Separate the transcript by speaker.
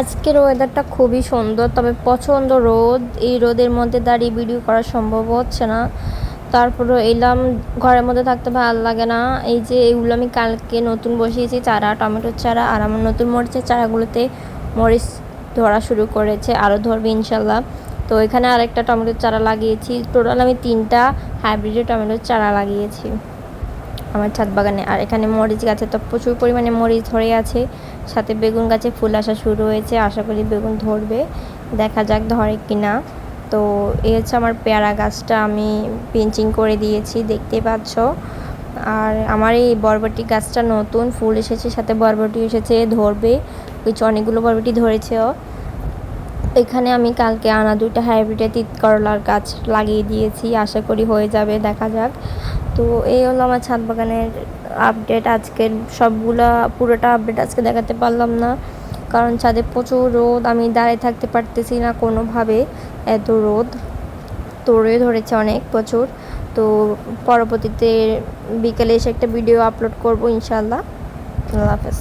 Speaker 1: আজকের ওয়েদারটা খুবই সুন্দর, তবে প্রচণ্ড রোদ। এই রোদের মধ্যে দাঁড়িয়ে ভিডিও করা সম্ভব হচ্ছে না। তারপরে এলাম, ঘরের মধ্যে থাকতে ভালো লাগে না। এই যে এগুলো আমি কালকে নতুন বসিয়েছি চারা, টমেটোর চারা। আর আমার নতুন মরিচের চারাগুলোতে মরিচ ধরা শুরু করেছে, আরও ধরবে ইনশাল্লাহ। তো এখানে আরেকটা টমেটোর চারা লাগিয়েছি। টোটাল আমি 3টা হাইব্রিডের টমেটোর চারা লাগিয়েছি আমার ছাদ বাগানে। আর এখানে মরিচ গাছে তো প্রচুর পরিমাণে মরিচ ধরে আছে, সাথে বেগুন গাছে ফুল আসা শুরু হয়েছে। আশা করি বেগুন ধরবে, দেখা যাক ধরে কিনা। তো এই হচ্ছে আমার পেয়ারা গাছটা, আমি পিঞ্চিং করে দিয়েছি, দেখতে পাচ্ছ। আর আমার এই বরবটি গাছটা নতুন ফুল এসেছে, সাথে বরবটি এসেছে, ধরবে। অনেকগুলো বরবটি ধরেছেও। এখানে আমি কালকে আনা 2টা হাইব্রিডের তিত করলার গাছ লাগিয়ে দিয়েছি, আশা করি হয়ে যাবে, দেখা যাক। তো এই হলো আমার ছাদ বাগানের আপডেট আজকের। সবগুলা পুরোটা আপডেট আজকে দেখাতে পারলাম না, কারণ ছাদে প্রচুর রোদ, আমি দাঁড়িয়ে থাকতে পারতেছি না কোনোভাবে, এত রোদ। তোড়ে ধরেছে অনেক প্রচুর। তো পরবর্তীতে বিকেলে এসে একটা ভিডিও আপলোড করব ইনশাল্লাহ। আল্লাহ হাফেজ।